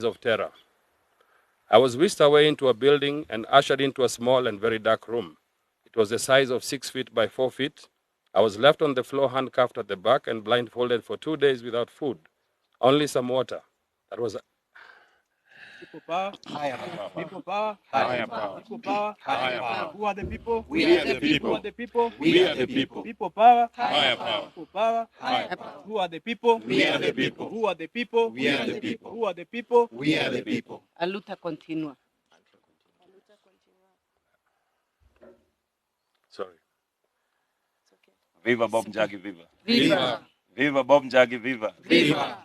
of terror. I was whisked away into a building and ushered into a small and very dark room. It was the size of 6 feet by 4 feet. I was left on the floor, handcuffed at the back and blindfolded for 2 days without food, only some water. That was People power, Higher power. people power, Higher power. people power, Higher power. Who are the people? We are the Who people. are the people? We are the people. People power, Higher power. people power, Higher power. Who are the people? We are the people. Who are the people? We are the people. Who are the people? We are the people. A luta continua. sorry. Viva Bob Njagi, viva. Viva! Viva Bob Njagi, viva. Viva!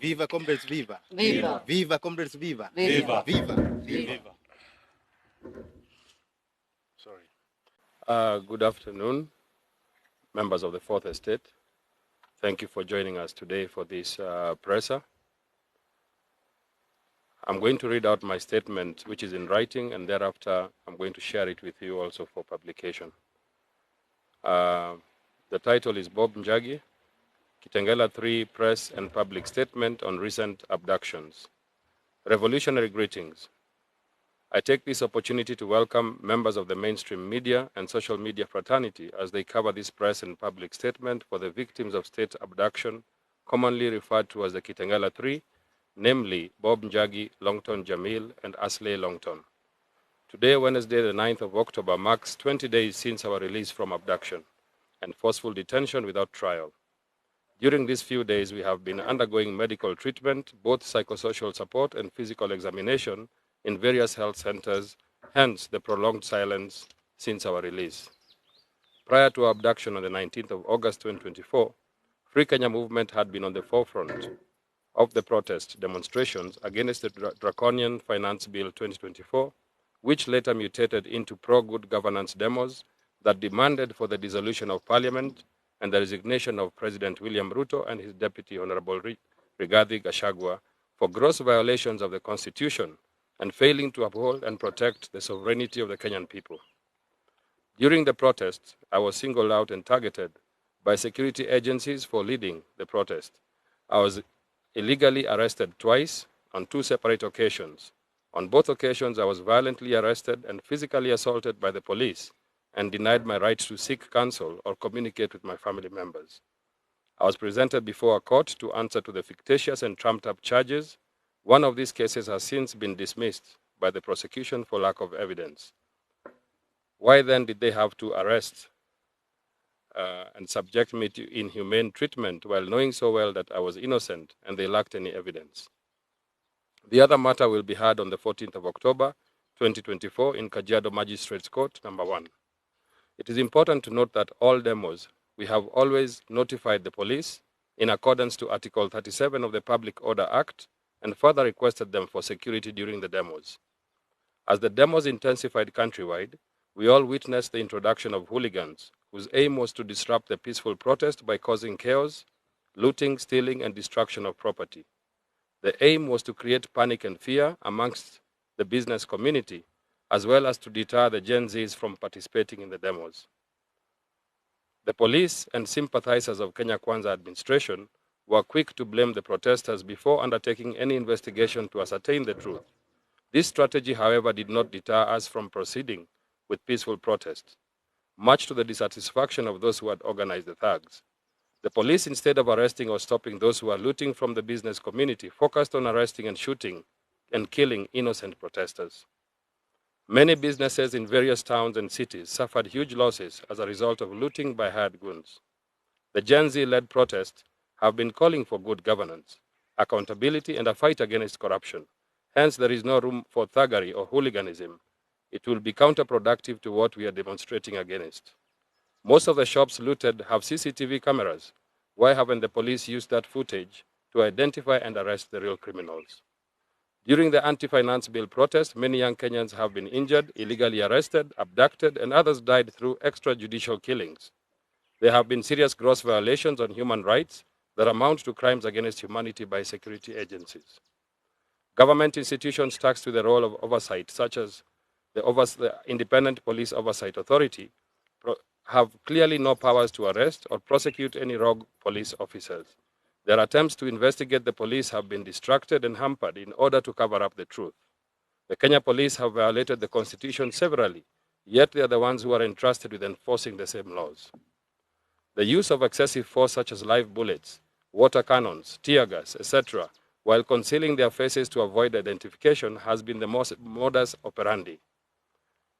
Viva comrades, viva. Viva! Viva comrades, viva. Viva! Viva. Viva. Sorry. Good afternoon, members of the Fourth Estate. Thank you for joining us today for this presser. I'm going to read out my statement, which is in writing, and thereafter I'm going to share it with you also for publication. The title is Bob Njagi, Kitengela 3 Press and Public Statement on Recent Abductions. Revolutionary greetings. I take this opportunity to welcome members of the mainstream media and social media fraternity as they cover this press and public statement for the victims of state abduction, commonly referred to as the Kitengela 3, namely Bob Njagi, Longton Jamil, and Asley Longton. Today, Wednesday, the 9th of October, marks 20 days since our release from abduction and forceful detention without trial. During these few days, we have been undergoing medical treatment, both psychosocial support and physical examination in various health centers, hence the prolonged silence since our release. Prior to our abduction on the 19th of August 2024, Free Kenya movement had been on the forefront of the protest demonstrations against the draconian Finance Bill 2024, which later mutated into pro-good governance demos that demanded for the dissolution of parliament and the resignation of President William Ruto and his deputy, Honorable Rigathi Gachagua, for gross violations of the Constitution and failing to uphold and protect the sovereignty of the Kenyan people. During the protests, I was singled out and targeted by security agencies for leading the protest. I was illegally arrested twice on 2 separate occasions. On both occasions, I was violently arrested and physically assaulted by the police and denied my right to seek counsel or communicate with my family members. I was presented before a court to answer to the fictitious and trumped-up charges. One of these cases has since been dismissed by the prosecution for lack of evidence. Why then did they have to arrest and subject me to inhumane treatment while knowing so well that I was innocent and they lacked any evidence? The other matter will be heard on the 14th of October, 2024 in Kajiado Magistrates Court, number 1. It is important to note that all demos, we have always notified the police in accordance to Article 37 of the Public Order Act and further requested them for security during the demos. As the demos intensified countrywide, we all witnessed the introduction of hooligans whose aim was to disrupt the peaceful protest by causing chaos, looting, stealing, and destruction of property. The aim was to create panic and fear amongst the business community, as well as to deter the Gen Zs from participating in the demos. The police and sympathizers of Kenya Kwanza administration were quick to blame the protesters before undertaking any investigation to ascertain the truth. This strategy, however, did not deter us from proceeding with peaceful protests, much to the dissatisfaction of those who had organized the thugs. The police, instead of arresting or stopping those who were looting from the business community, focused on arresting and shooting and killing innocent protesters. Many businesses in various towns and cities suffered huge losses as a result of looting by hired goons. The Gen Z-led protests have been calling for good governance, accountability, and a fight against corruption. Hence, there is no room for thuggery or hooliganism. It will be counterproductive to what we are demonstrating against. Most of the shops looted have CCTV cameras. Why haven't the police used that footage to identify and arrest the real criminals? During the anti-finance bill protest, many young Kenyans have been injured, illegally arrested, abducted, and others died through extrajudicial killings. There have been serious gross violations on human rights that amount to crimes against humanity by security agencies. Government institutions tasked with the role of oversight, such as the Independent Police Oversight Authority, have clearly no powers to arrest or prosecute any rogue police officers. Their attempts to investigate the police have been distracted and hampered in order to cover up the truth. The Kenya police have violated the Constitution severally, yet they are the ones who are entrusted with enforcing the same laws. The use of excessive force such as live bullets, water cannons, tear gas, etc., while concealing their faces to avoid identification has been the modus operandi.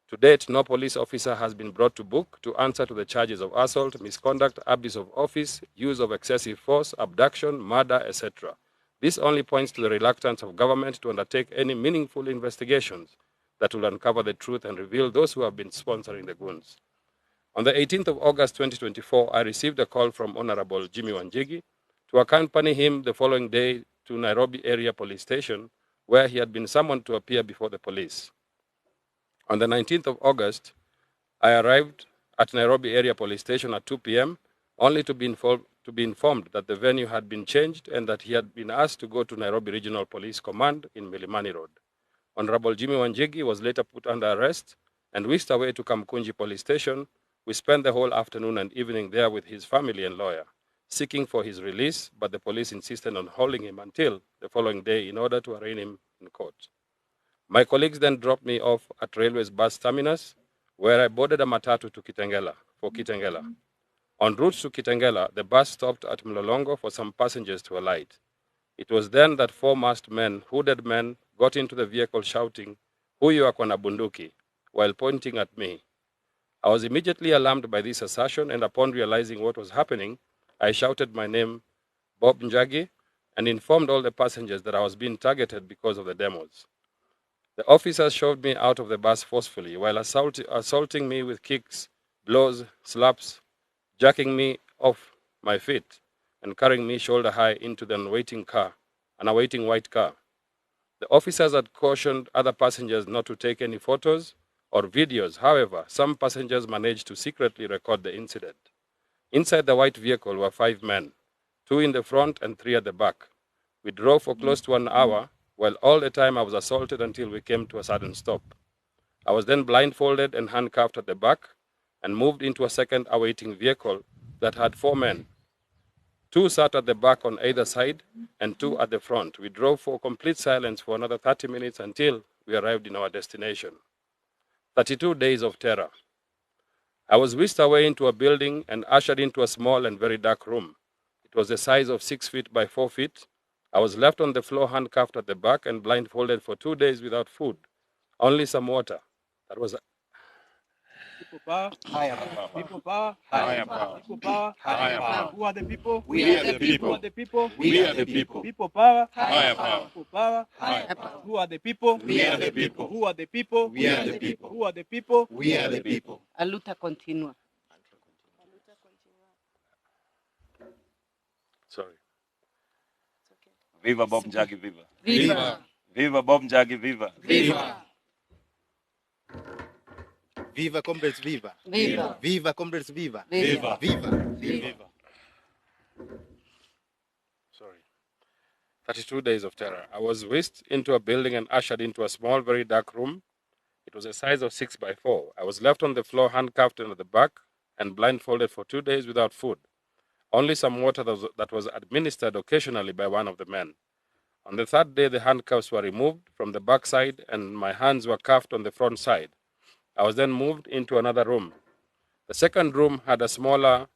To date, no police officer has been brought to book to answer to the charges of assault, misconduct, abuse of office, use of excessive force, abduction, murder, etc. This only points to the reluctance of government to undertake any meaningful investigations that will uncover the truth and reveal those who have been sponsoring the goons. On the 18th of August 2024, I received a call from Honorable Jimmy Wanjigi to accompany him the following day to Nairobi Area Police Station, where he had been summoned to appear before the police. On the 19th of August, I arrived at Nairobi Area Police Station at 2 p.m., only to be informed that the venue had been changed and that he had been asked to go to Nairobi Regional Police Command in Milimani Road. Honorable Jimmy Wanjigi was later put under arrest and whisked away to Kamkunji Police Station. We spent the whole afternoon and evening there with his family and lawyer, seeking for his release, but the police insisted on holding him until the following day in order to arraign him in court. My colleagues then dropped me off at Railway's bus terminus, where I boarded a matatu to Kitengela. En route to Kitengela, the bus stopped at Mlolongo for some passengers to alight. It was then that four masked men, hooded men, got into the vehicle shouting, "Huyu ako na bunduki," while pointing at me. I was immediately alarmed by this assertion, and upon realizing what was happening, I shouted my name, Bob Njagi, and informed all the passengers that I was being targeted because of the demos. The officers shoved me out of the bus forcefully while assaulting me with kicks, blows, slaps, jacking me off my feet, and carrying me shoulder high into an awaiting white car. The officers had cautioned other passengers not to take any photos or videos. However, some passengers managed to secretly record the incident. Inside the white vehicle were 5 men, 2 in the front and 3 at the back. We drove for close to 1 hour, while all the time I was assaulted until we came to a sudden stop. I was then blindfolded and handcuffed at the back and moved into a second awaiting vehicle that had 4 men. 2 sat at the back on either side and 2 at the front. We drove for complete silence for another 30 minutes until we arrived in our destination. 32 days of terror. I was whisked away into a building and ushered into a small and very dark room. It was the size of 6 feet by 4 feet. I was left on the floor handcuffed at the back and blindfolded for 2 days without food, only some water. That was People power. Higher power. People power. Higher power. People power. Higher power. Who are the people? We are the Who people. are the people? We are the people. People power. Higher power. People power. Higher power. Who are the people? We are the people. Who are the people? We are the people. Who are the people? We are the people. A luta continua. sorry. Viva Bob Njagi, viva. Viva! Viva Bob Njagi, viva. Viva! Viva comrades, viva. Viva! Viva comrades, viva. Viva! Viva. Viva. Sorry. 32 days of terror. I was whisked into a building and ushered into a small, very dark room. It was a size of 6 by 4. I was left on the floor, handcuffed at the back, and blindfolded for 2 days without food. Only some water that was administered occasionally by one of the men. On the 3rd day, the handcuffs were removed from the back side, and my hands were cuffed on the front side. I was then moved into another room. The second room had a small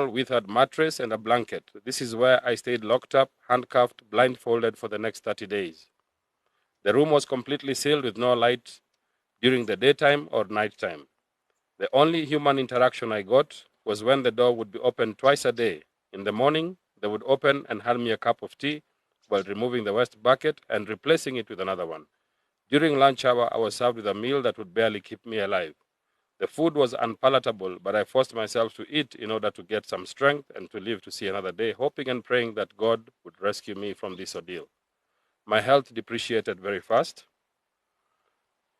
withered mattress and a blanket. This is where I stayed locked up, handcuffed, blindfolded for the next 30 days. The room was completely sealed with no light during the daytime or nighttime. The only human interaction I got was when the door would be opened twice a day. In the morning, they would open and hand me a cup of tea while removing the waste bucket and replacing it with another one. During lunch hour, I was served with a meal that would barely keep me alive. The food was unpalatable, but I forced myself to eat in order to get some strength and to live to see another day, hoping and praying that God would rescue me from this ordeal. My health depreciated very fast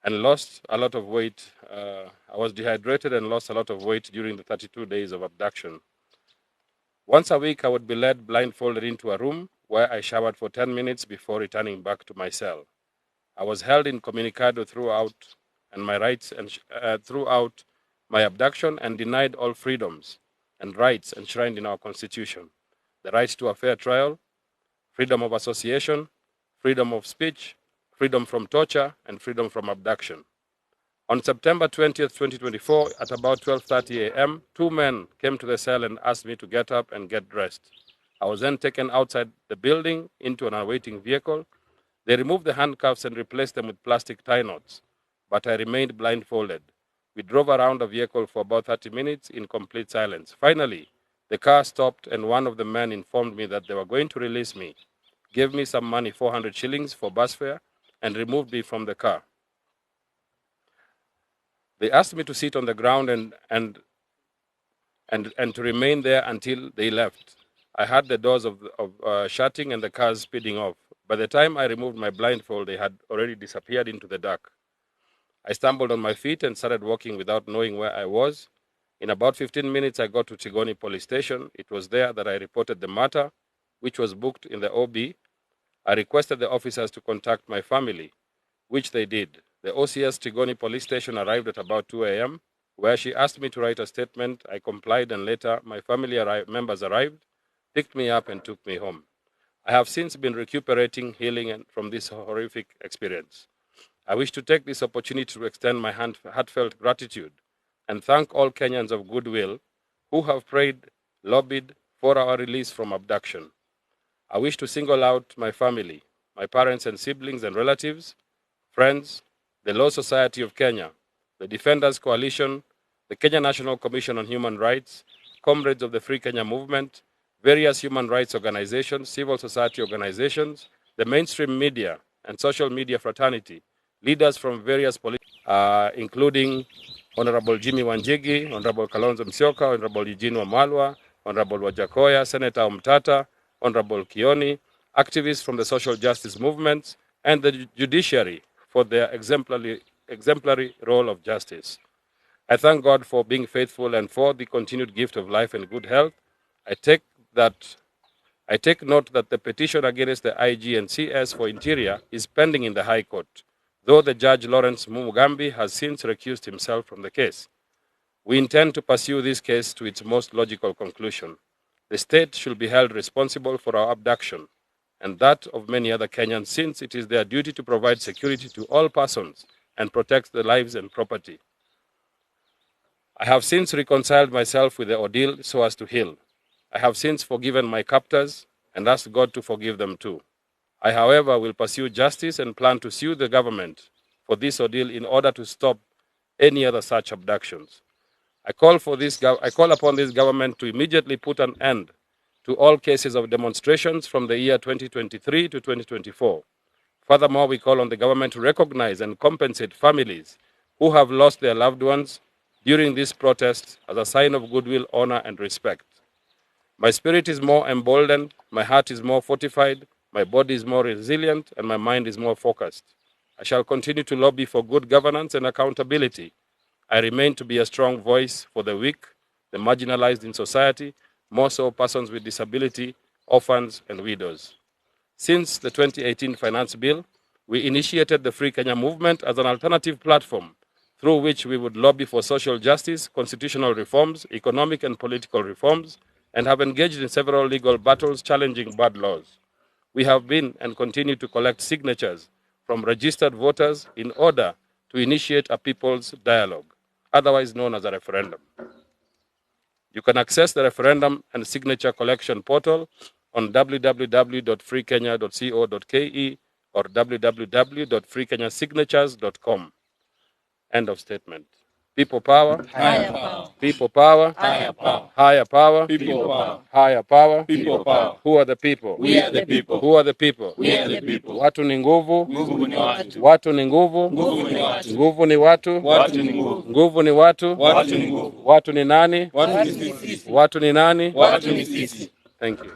and lost a lot of weight. I was dehydrated and lost a lot of weight during the 32 days of abduction. Once a week, I would be led blindfolded into a room where I showered for 10 minutes before returning back to my cell. I was held incommunicado throughout my abduction and denied all freedoms and rights enshrined in our Constitution. the right to a fair trial, freedom of association, freedom of speech, freedom from torture, and freedom from abduction. On September 20th, 2024, at about 12:30 a.m., 2 men came to the cell and asked me to get up and get dressed. I was then taken outside the building into an awaiting vehicle. They removed the handcuffs and replaced them with plastic tie knots, but I remained blindfolded. We drove around the vehicle for about 30 minutes in complete silence. Finally, the car stopped and one of the men informed me that they were going to release me, gave me some money, 400 shillings for bus fare, and removed me from the car. They asked me to sit on the ground and to remain there until they left. I heard the doors shutting and the cars speeding off. By the time I removed my blindfold, they had already disappeared into the dark. I stumbled on my feet and started walking without knowing where I was. In about 15 minutes, I got to Tigoni police station. It was there that I reported the matter, which was booked in the OB. I requested the officers to contact my family, which they did. The OCS Tigoni police station arrived at about 2 a.m., where she asked me to write a statement. I complied, and later my family members arrived, picked me up, and took me home. I have since been recuperating, healing from this horrific experience. I wish to take this opportunity to extend my heartfelt gratitude and thank all Kenyans of goodwill who have prayed, lobbied for our release from abduction. I wish to single out my family, my parents and siblings and relatives, friends, the Law Society of Kenya, the Defenders Coalition, the Kenya National Commission on Human Rights, comrades of the Free Kenya Movement, various human rights organizations, civil society organizations, the mainstream media and social media fraternity, leaders from various including Honorable Jimmy Wanjigi, Honorable Kalonzo Musyoka, Honorable Eugene Wamalwa, Honorable Wajakoya, Senator Omtata, Honorable Kioni, activists from the social justice movements, and the judiciary for their exemplary role of justice. I thank God for being faithful and for the continued gift of life and good health. I take note that the petition against the IG and CS for Interior is pending in the High Court, though the Judge Lawrence Mugambi has since recused himself from the case. We intend to pursue this case to its most logical conclusion. The state should be held responsible for our abduction and that of many other Kenyans, since it is their duty to provide security to all persons and protect their lives and property. I have since reconciled myself with the ordeal so as to heal. I have since forgiven my captors and asked God to forgive them too. I, however, will pursue justice and plan to sue the government for this ordeal in order to stop any other such abductions. I call upon this government to immediately put an end to all cases of demonstrations from the year 2023 to 2024. Furthermore, we call on the government to recognize and compensate families who have lost their loved ones during these protests as a sign of goodwill, honor, and respect. My spirit is more emboldened, my heart is more fortified, my body is more resilient, and my mind is more focused. I shall continue to lobby for good governance and accountability. I remain to be a strong voice for the weak, the marginalized in society, more so persons with disability, orphans, and widows. Since the 2018 Finance Bill, we initiated the Free Kenya Movement as an alternative platform through which we would lobby for social justice, constitutional reforms, economic and political reforms, and have engaged in several legal battles challenging bad laws. We have been and continue to collect signatures from registered voters in order to initiate a people's dialogue, otherwise known as a referendum. You can access the referendum and signature collection portal on www.freekenya.co.ke or www.freekenyasignatures.com. End of statement. People power. Higher power. People power. Higher power. Higher power. People power. Higher power. People power. Who are the people? We are the people. Who are the people? We are the people. Watu ni nguvu. Nguvu ni watu. Watu ni nguvu. Nguvu ni watu. Nguvu ni watu. Watu ni nguvu. Nguvu ni watu. Watu ni nguvu. Watu ni nani? Watu ni sisi. Watu ni nani? Watu ni sisi. Thank you.